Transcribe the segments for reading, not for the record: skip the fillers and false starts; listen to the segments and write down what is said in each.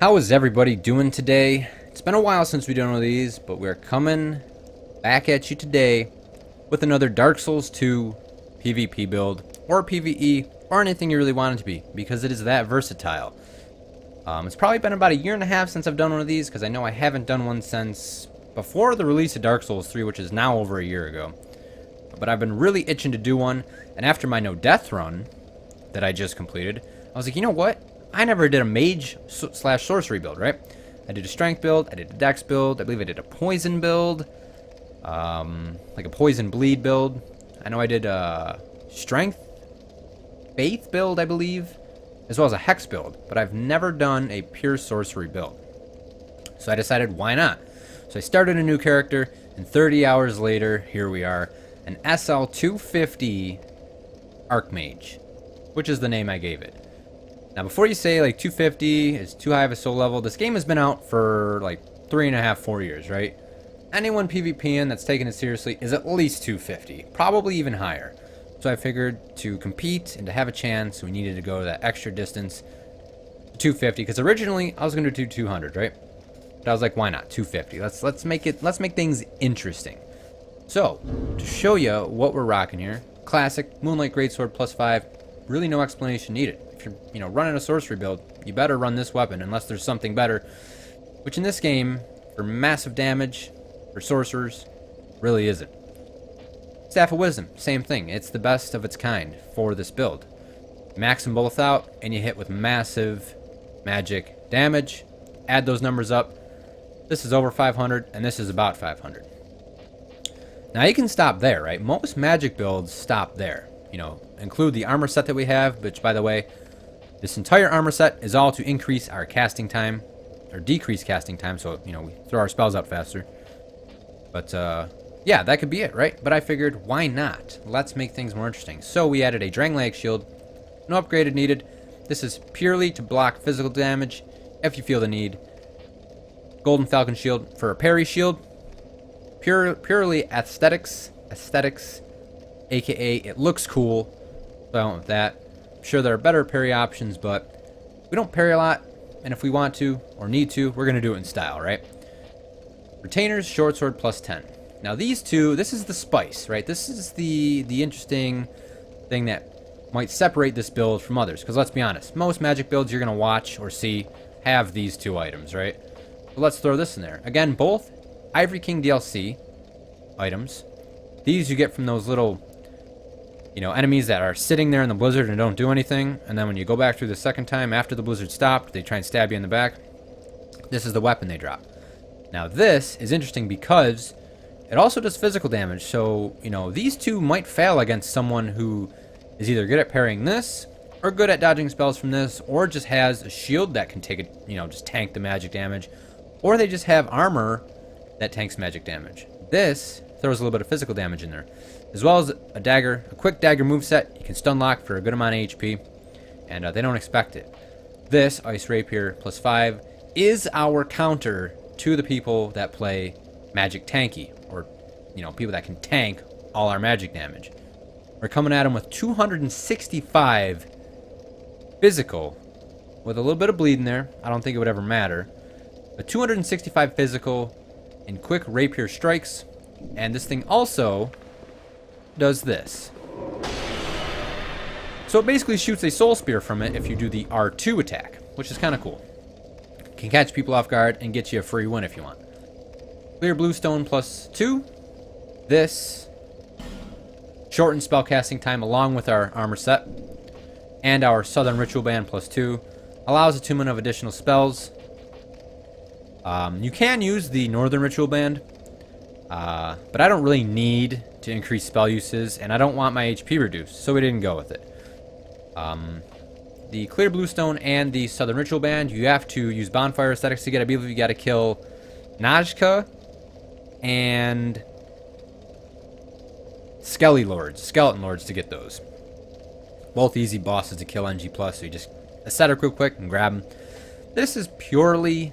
How is everybody doing today? It's been a while since we've done one of these, but we're coming back at you today with another Dark Souls 2 PvP build, or PvE, or anything you really want it to be, because it is that versatile. It's probably been about a year and a half since I've done one of these, because I know I haven't done one since before the release of Dark Souls 3, which is now over a year ago. But I've been really itching to do one, and after my no death run that I just completed, I was like, you know what? I never did a mage slash sorcery build, right? I did a strength build, I did a dex build, I believe I did a poison build, like a poison bleed build. I know I did a strength faith build, I believe, as well as a hex build, but I've never done a pure sorcery build. So I decided, why not? So I started a new character, and 30 hours later, here we are, an SL250 Archmage, which is the name I gave it. Now, before you say, like, 250 is too high of a soul level, this game has been out for, like, 3.5, 4 years, right? Anyone PvPing that's taking it seriously is at least 250, probably even higher. So I figured to compete and to have a chance, we needed to go that extra distance to 250, because originally I was going to do 200, right? But I was like, why not 250? Let's make things interesting. So, to show you what we're rocking here, classic Moonlight Greatsword +5, really no explanation needed. If you're, running a sorcery build, you better run this weapon unless there's something better, which in this game, for massive damage, for sorcerers, really isn't. Staff of Wisdom, same thing. It's the best of its kind for this build. Max them both out, and you hit with massive magic damage. Add those numbers up. This is over 500, and this is about 500. Now you can stop there, right? Most magic builds stop there. Include the armor set that we have, which, by the way, this entire armor set is all to increase our casting time, or decrease casting time, so, we throw our spells out faster. But, yeah, that could be it, right? But I figured, why not? Let's make things more interesting. So we added a Drangleic shield. No upgrade needed. This is purely to block physical damage, if you feel the need. Golden Falcon shield for a parry shield. Purely aesthetics, aka it looks cool, so I went with that. I'm sure there are better parry options, but we don't parry a lot, and if we want to or need to, we're going to do it in style, right? Retainers, short sword +10. Now these two, this is the spice, right? This is the interesting thing that might separate this build from others, because let's be honest, most magic builds you're going to watch or see have these two items, right? So let's throw this in there. Again, both Ivory King DLC items. These you get from those little, enemies that are sitting there in the blizzard and don't do anything. And then when you go back through the second time after the blizzard stopped, they try and stab you in the back. This is the weapon they drop. Now this is interesting because it also does physical damage. So, these two might fail against someone who is either good at parrying this, or good at dodging spells from this, or just has a shield that can take it, just tank the magic damage. Or they just have armor that tanks magic damage. This throws a little bit of physical damage in there, as well as a dagger, a quick dagger moveset. You can stun lock for a good amount of HP, and they don't expect it. This Ice Rapier +5 is our counter to the people that play magic tanky, or people that can tank all our magic damage. We're coming at them with 265 physical, with a little bit of bleed in there. I don't think it would ever matter, but 265 physical and quick rapier strikes. And this thing also does this. So it basically shoots a soul spear from it if you do the R2 attack, which is kind of cool. Can catch people off guard and get you a free win if you want. Clear Bluestone +2. This shortens spellcasting time along with our armor set. And our Southern Ritual Band +2 allows attunement of additional spells. You can use the Northern Ritual Band, but I don't really need to increase spell uses, and I don't want my HP reduced, so we didn't go with it. The Clear Bluestone and the Southern Ritual Band, you have to use Bonfire Aesthetics to get. I believe you got to kill Najka and Skeleton Lords to get those. Both easy bosses to kill NG+, so you just aesthetic real quick and grab them. This is purely,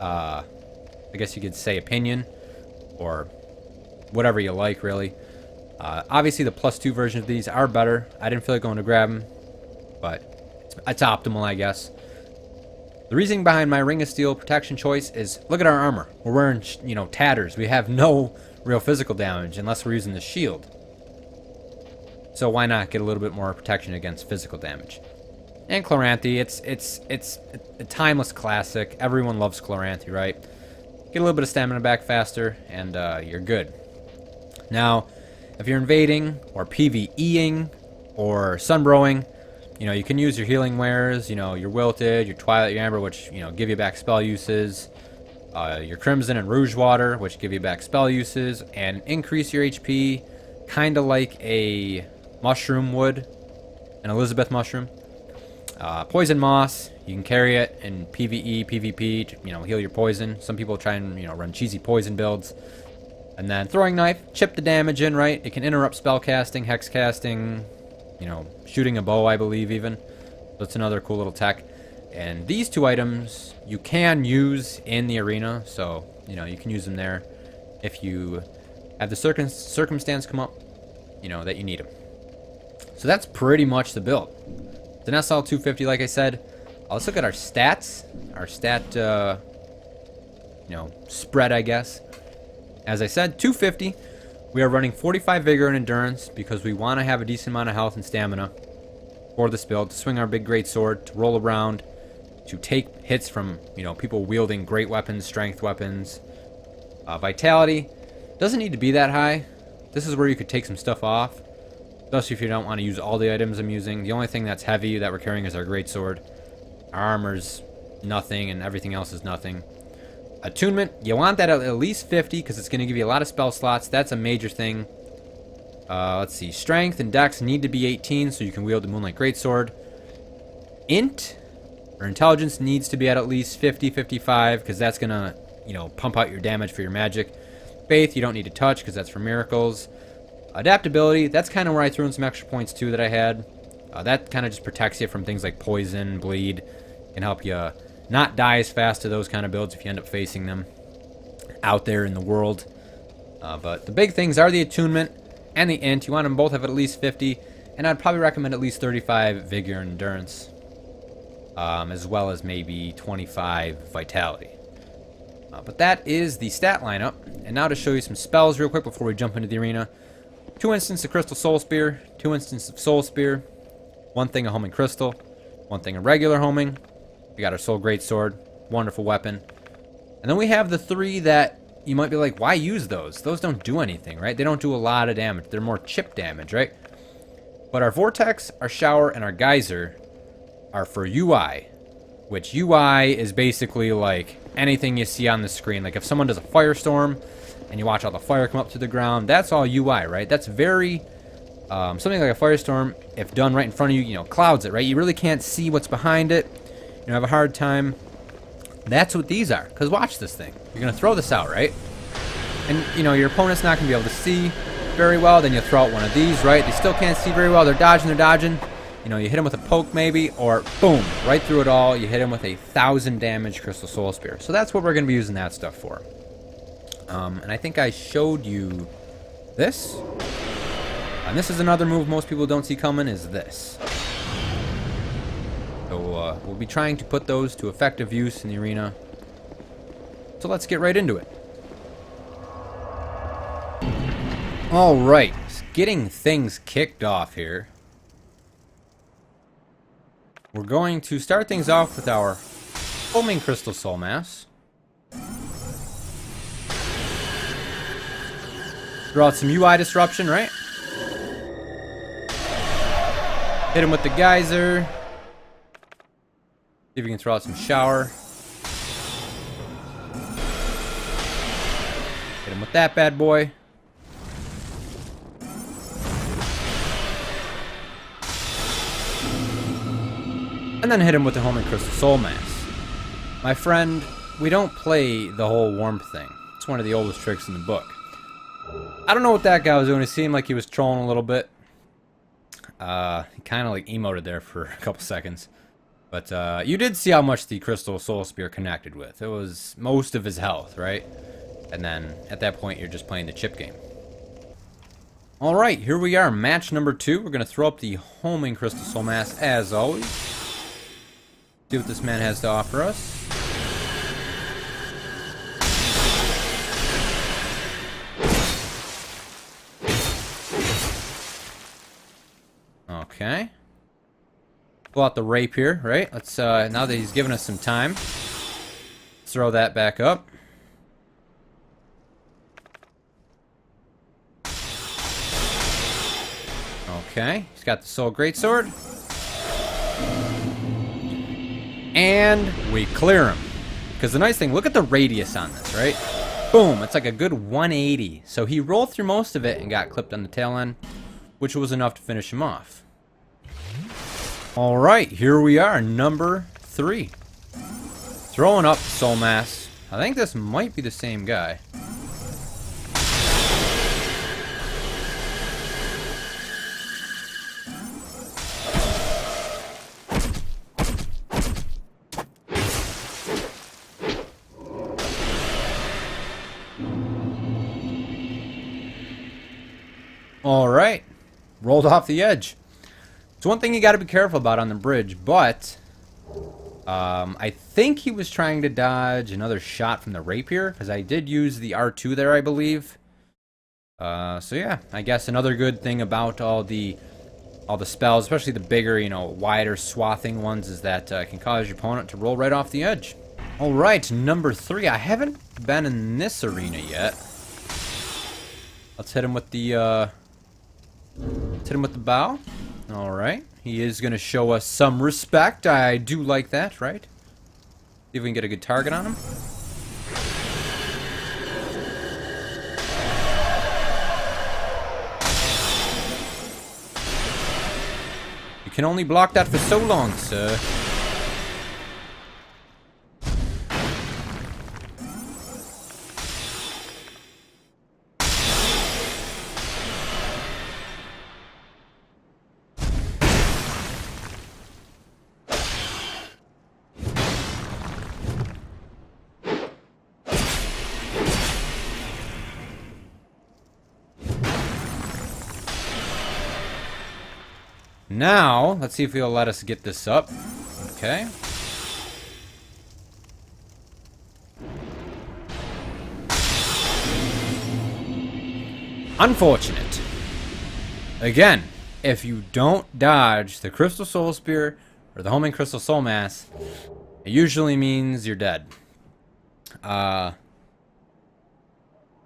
I guess you could say, opinion, or whatever you like, really. Obviously, the +2 version of these are better. I didn't feel like going to grab them, but it's optimal, I guess. The reasoning behind my Ring of Steel protection choice is, look at our armor. We're wearing, you know, tatters. We have no real physical damage unless we're using the shield. So why not get a little bit more protection against physical damage? And Chloranthy, it's a timeless classic. Everyone loves Chloranthy, right? Get a little bit of stamina back faster, and you're good. Now, if you're invading, or PvEing, or sunbrowing, you know, you can use your healing wares, you know, your Wilted, your Twilight, your Amber, which, you know, give you back spell uses. Your Crimson and Rouge Water, which give you back spell uses, and increase your HP, kind of like a mushroom would, an Elizabeth mushroom. Poison Moss, you can carry it in PvE, PvP, to, you know, heal your poison. Some people try and, you know, run cheesy poison builds. And then Throwing Knife, chip the damage in, right? It can interrupt spell casting, hex casting, you know, shooting a bow, I believe, even. So it's another cool little tech. And these two items you can use in the arena, so, you know, you can use them there if you have the circumstance come up, you know, that you need them. So that's pretty much the build. It's an SL 250, like I said. Let's look at our stats. Our stat, you know, spread, I guess. As I said, 250. We are running 45 Vigor and Endurance because we want to have a decent amount of health and stamina for this build, to swing our big great sword, to roll around, to take hits from, you know, people wielding great weapons, strength weapons. Vitality doesn't need to be that high. This is where you could take some stuff off, especially if you don't want to use all the items I'm using. The only thing that's heavy that we're carrying is our great sword. Our armor's nothing, and everything else is nothing. Attunement, you want that at least 50 because it's going to give you a lot of spell slots. That's a major thing. Let's see. Strength and Dex need to be 18 so you can wield the Moonlight Greatsword. Int, or Intelligence, needs to be at least 50, 55 because that's going to, you know, pump out your damage for your magic. Faith, you don't need to touch because that's for miracles. Adaptability, that's kind of where I threw in some extra points too that I had. That kind of just protects you from things like poison, bleed, can help you not die as fast to those kind of builds if you end up facing them out there in the world. But the big things are the attunement and the int. You want them both have at least 50, and I'd probably recommend at least 35 vigor and endurance, as well as maybe 25 vitality. But that is the stat lineup. And now to show you some spells real quick before we jump into the arena. 2 instants of Crystal Soul Spear, 2 instants of Soul Spear, 1 thing of Homing Crystal, 1 thing of regular homing. We got our Soul Greatsword, wonderful weapon. And then we have the 3 that you might be like, why use those? Those don't do anything, right? They don't do a lot of damage. They're more chip damage, right? But our Vortex, our Shower, and our Geyser are for UI, which UI is basically like anything you see on the screen. Like if someone does a firestorm and you watch all the fire come up to the ground, that's all UI, right? That's very, something like a firestorm, if done right in front of you, you know, clouds it, right? You really can't see what's behind it. You know, have a hard time. That's what these are. Because watch this thing. You're going to throw this out, right? And, you know, your opponent's not going to be able to see very well. Then you throw out one of these, right? They still can't see very well. They're dodging. You know, you hit them with a poke maybe, or boom, right through it all. You hit them with 1,000 damage Crystal Soul Spear. So that's what we're going to be using that stuff for. And I think I showed you this. And this is another move most people don't see coming, is this. So we'll be trying to put those to effective use in the arena. So let's get right into it. Alright, getting things kicked off here. We're going to start things off with our Homing Crystal Soul Mass. Throw out some UI disruption, right? Hit him with the Geyser. See if we can throw out some Shower. Hit him with that bad boy. And then hit him with the Homing Crystal Soul Mass. My friend, we don't play the whole warmth thing. It's one of the oldest tricks in the book. I don't know what that guy was doing. It seemed like he was trolling a little bit. He kind of like emoted there for a couple seconds. But you did see how much the Crystal Soul Spear connected with. It was most of his health, right? And then at that point, you're just playing the chip game. Alright, here we are. Match number 2. We're going to throw up the Homing Crystal Soul Mass as always. See See what this man has to offer us. Okay. Pull out the rapier, right? Let's now that he's given us some time, let's throw that back up. Okay, he's got the soul greatsword. And we clear him. Because the nice thing, look at the radius on this, right? Boom, it's like a good 180. So he rolled through most of it and got clipped on the tail end, which was enough to finish him off. Alright, here we are, number 3. Throwing up soul mass. I think this might be the same guy. Alright, rolled off the edge. It's one thing you gotta be careful about on the bridge, but I think he was trying to dodge another shot from the rapier, because I did use the R2 there, I believe. So yeah, I guess another good thing about all the spells, especially the bigger, you know, wider swathing ones, is that it can cause your opponent to roll right off the edge. Alright, number 3. I haven't been in this arena yet. Let's hit him with the bow. Alright. He is going to show us some respect. I do like that, right? See if we can get a good target on him. You can only block that for so long, sir. Now, let's see if he'll let us get this up. Okay. Unfortunate. Again, if you don't dodge the Crystal Soul Spear or the Homing Crystal Soul Mass, it usually means you're dead.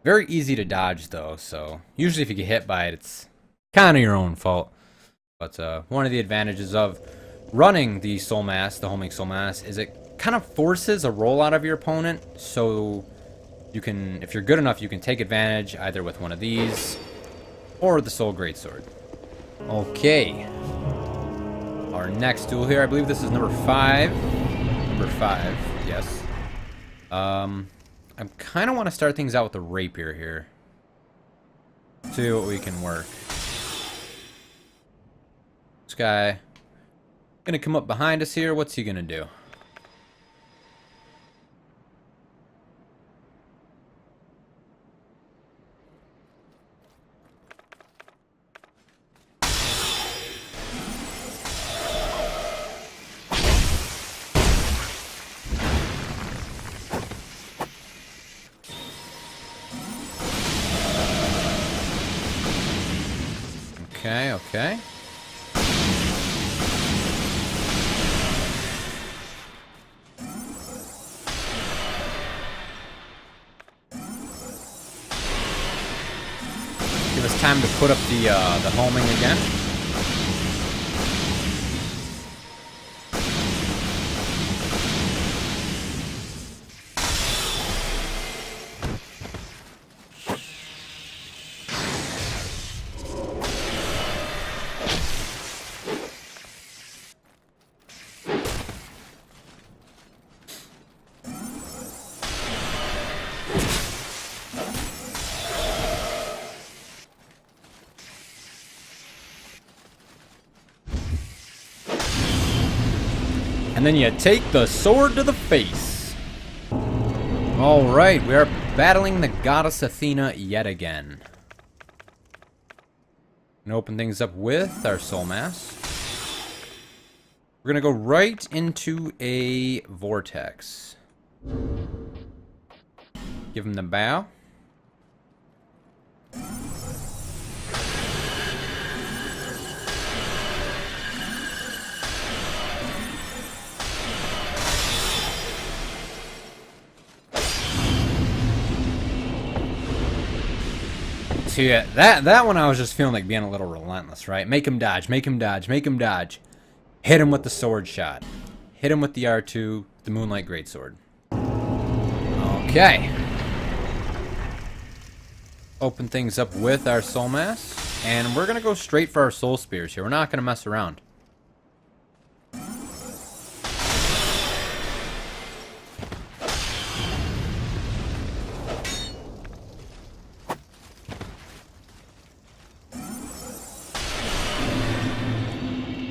Very easy to dodge, though, so usually if you get hit by it, it's kind of your own fault. But one of the advantages of running the Soul Mass, the Homing Soul Mass, is it kind of forces a roll out of your opponent, so you can, if you're good enough, you can take advantage either with one of these or the Soul Greatsword. Okay. Our next tool here, I believe this is number 5. Number 5, yes. I kind of want to start things out with the rapier here. See what we can work. This guy gonna come up behind us here. What's he gonna do? Okay, okay. Give us time to put up the homing again. And then you take the sword to the face. Alright, we are battling the goddess Athena yet again. And open things up with our soul mass. We're going to go right into a vortex. Give him the bow. So yeah, that one I was just feeling like being a little relentless, right? Make him dodge, make him dodge, make him dodge. Hit him with the sword shot. Hit him with the R2, the Moonlight Greatsword. Okay. Open things up with our Soul Mass. And we're going to go straight for our Soul Spears here. We're not going to mess around.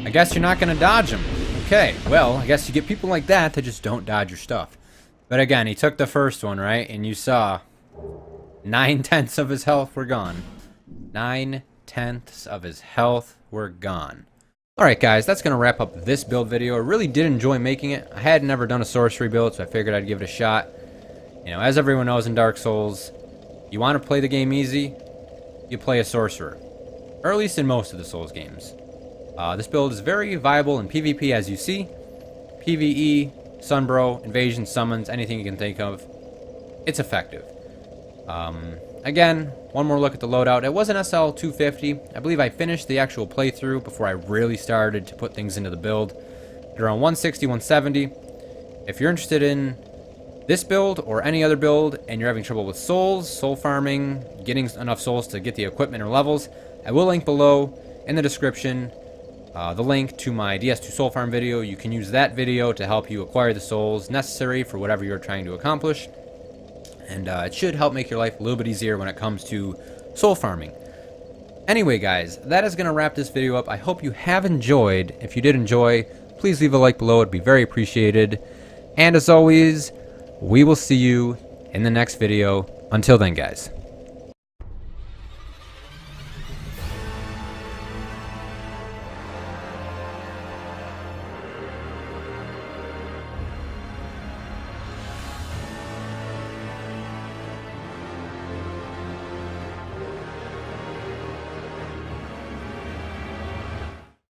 I guess you're not going to dodge him. Okay, well, I guess you get people like that just don't dodge your stuff. But again, he took the first one, right? And you saw 9/10 of his health were gone. 9/10 of his health were gone. Alright guys, that's going to wrap up this build video. I really did enjoy making it. I had never done a sorcery build, so I figured I'd give it a shot. You know, as everyone knows in Dark Souls, you want to play the game easy, you play a sorcerer. Or at least in most of the Souls games. This build is very viable in PvP, as you see. PvE, Sunbro, Invasion, Summons, anything you can think of. It's effective. Again, one more look at the loadout. It was an SL250. I believe I finished the actual playthrough before I really started to put things into the build. At around 160, 170. If you're interested in this build or any other build and you're having trouble with souls, soul farming, getting enough souls to get the equipment or levels, I will link below in the description the link to my DS2 soul farm video. You can use that video to help you acquire the souls necessary for whatever you're trying to accomplish. And it should help make your life a little bit easier when it comes to soul farming. Anyway guys, that is going to wrap this video up. I hope you have enjoyed. If you did enjoy, please leave a like below. It'd be very appreciated. And as always, we will see you in the next video. Until then guys.